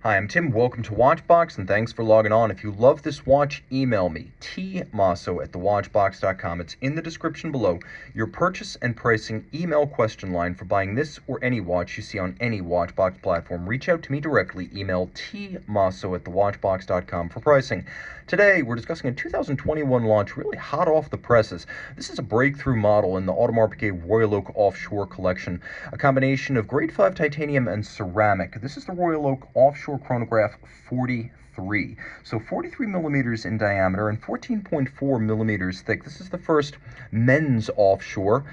Hi, I'm Tim. Welcome to Watchbox, and thanks for logging on. If you love this watch, email me, tmosso@thewatchbox.com. It's in the description below. Your purchase and pricing email question line for buying this or any watch you see on any Watchbox platform. Reach out to me directly. Email tmosso@thewatchbox.com for pricing. Today, we're discussing a 2021 launch, really hot off the presses. This is a breakthrough model in the Audemars Piguet Royal Oak Offshore collection, a combination of grade 5 titanium and ceramic. This is the Royal Oak Offshore Chronograph 43. So 43 millimeters in diameter and 14.4 millimeters thick. This is the first men's offshore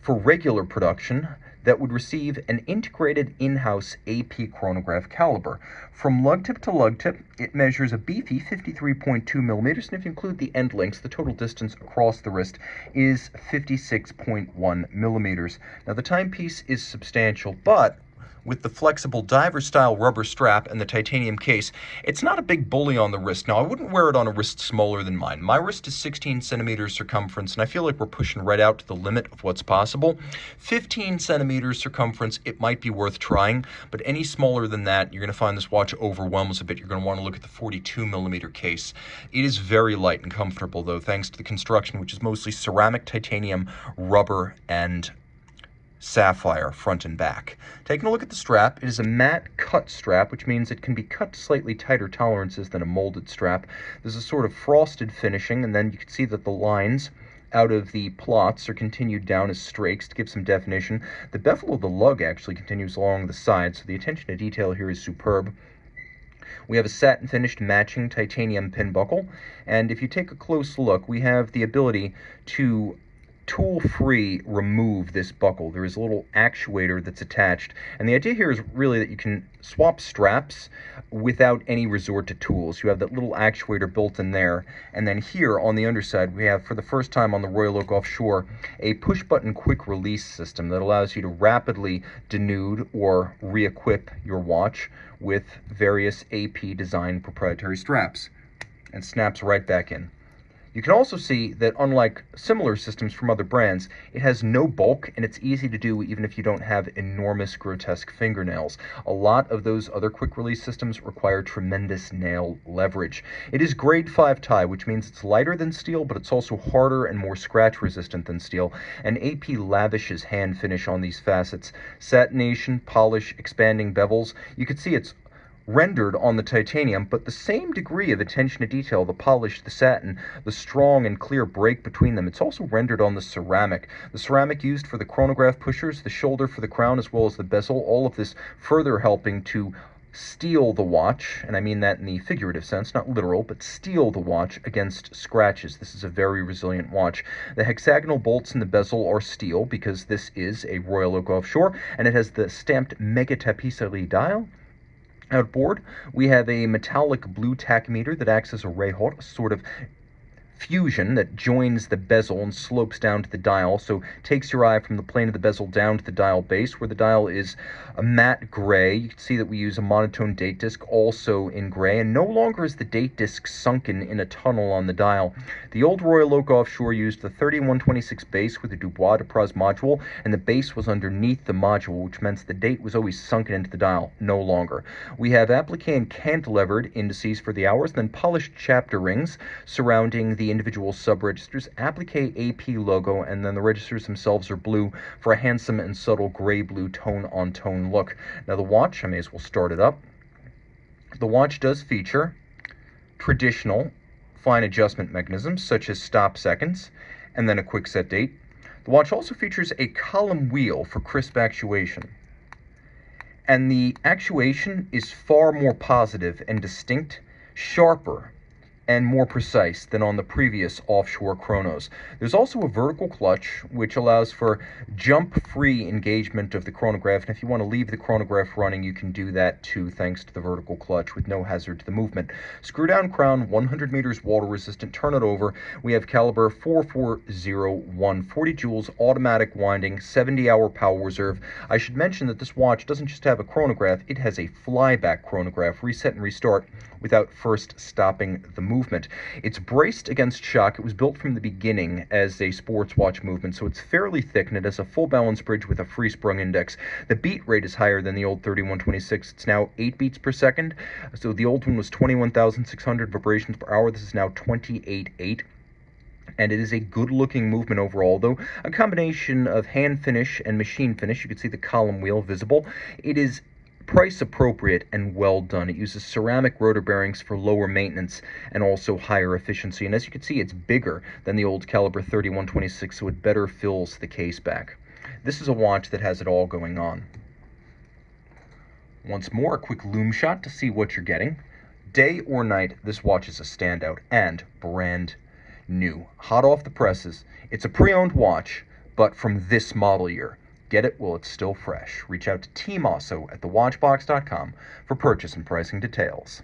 for regular production that would receive an integrated in-house AP chronograph caliber. From lug tip to lug tip, it measures a beefy 53.2 millimeters, and if you include the end links, the total distance across the wrist is 56.1 millimeters. Now, the timepiece is substantial, but with the flexible diver-style rubber strap and the titanium case, it's not a big bully on the wrist. Now, I wouldn't wear it on a wrist smaller than mine. My wrist is 16 centimeters circumference, and I feel like we're pushing right out to the limit of what's possible. 15 centimeters circumference, it might be worth trying, but any smaller than that, you're going to find this watch overwhelms a bit. You're going to want to look at the 42 millimeter case. It is very light and comfortable, though, thanks to the construction, which is mostly ceramic, titanium, rubber, and sapphire front and back. Taking a look at the strap, it is a matte cut strap, which means it can be cut to slightly tighter tolerances than a molded strap. There's a sort of frosted finishing, and then you can see that the lines out of the plots are continued down as strakes to give some definition. The bevel of the lug actually continues along the side, so the attention to detail here is superb. We have a satin finished matching titanium pin buckle, and if you take a close look, we have the ability to tool-free remove this buckle. There is a little actuator that's attached, and the idea here is really that you can swap straps without any resort to tools. You have that little actuator built in there, and then here on the underside we have, for the first time on the Royal Oak Offshore, a push-button quick release system that allows you to rapidly denude or re-equip your watch with various AP design proprietary straps, and snaps right back in. You can also see that unlike similar systems from other brands, it has no bulk, and it's easy to do even if you don't have enormous, grotesque fingernails. A lot of those other quick-release systems require tremendous nail leverage. It is grade 5 tie, which means it's lighter than steel, but it's also harder and more scratch-resistant than steel, and AP lavishes hand finish on these facets. Satination, polish, expanding bevels. You can see it's rendered on the titanium, but the same degree of attention to detail, the polish, the satin, the strong and clear break between them, it's also rendered on the ceramic. The ceramic used for the chronograph pushers, the shoulder for the crown, as well as the bezel, all of this further helping to steel the watch, and I mean that in the figurative sense, not literal, but steel the watch against scratches. This is a very resilient watch. The hexagonal bolts in the bezel are steel because this is a Royal Oak Offshore, and it has the stamped Mega Tapisserie dial. Outboard, we have a metallic blue tachymeter that acts as a rehot, a sort of fusion that joins the bezel and slopes down to the dial, so takes your eye from the plane of the bezel down to the dial base, where the dial is a matte gray. You can see that we use a monotone date disc also in gray, and no longer is the date disc sunken in a tunnel on the dial. The old Royal Oak Offshore used the 3126 base with a Dubois de Praz module, and the base was underneath the module, which meant the date was always sunken into the dial. No longer. We have applique and cantilevered indices for the hours, then polished chapter rings surrounding the individual sub-registers, applique AP logo, and then the registers themselves are blue for a handsome and subtle gray-blue tone-on-tone look. Now the watch, I may as well start it up. The watch does feature traditional fine adjustment mechanisms such as stop seconds and then a quick set date. The watch also features a column wheel for crisp actuation, and the actuation is far more positive and distinct, sharper and more precise than on the previous offshore chronos. There's also a vertical clutch, which allows for jump-free engagement of the chronograph, and if you want to leave the chronograph running, you can do that too, thanks to the vertical clutch with no hazard to the movement. Screw-down crown, 100 meters water-resistant, turn it over. We have caliber 4401, 40 joules, automatic winding, 70-hour power reserve. I should mention that this watch doesn't just have a chronograph, it has a flyback chronograph, reset and restart without first stopping the movement. movement. It's braced against shock. It was built from the beginning as a sports watch movement, so it's fairly thick, and it has a full balance bridge with a free sprung index. The beat rate is higher than the old 3126. It's now 8 beats per second. So the old one was 21,600 vibrations per hour. This is now 28.8. And it is a good-looking movement overall, though a combination of hand finish and machine finish. You can see the column wheel visible. It is price appropriate and well done. It uses ceramic rotor bearings for lower maintenance and also higher efficiency. And as you can see, it's bigger than the old caliber 3126, so it better fills the case back. This is a watch that has it all going on. Once more, a quick Lume shot to see what you're getting. Day or night, this watch is a standout and brand new. Hot off the presses. It's a pre-owned watch, but from this model year. Get it while it's still fresh. Reach out to Team Mosso at thewatchbox.com for purchase and pricing details.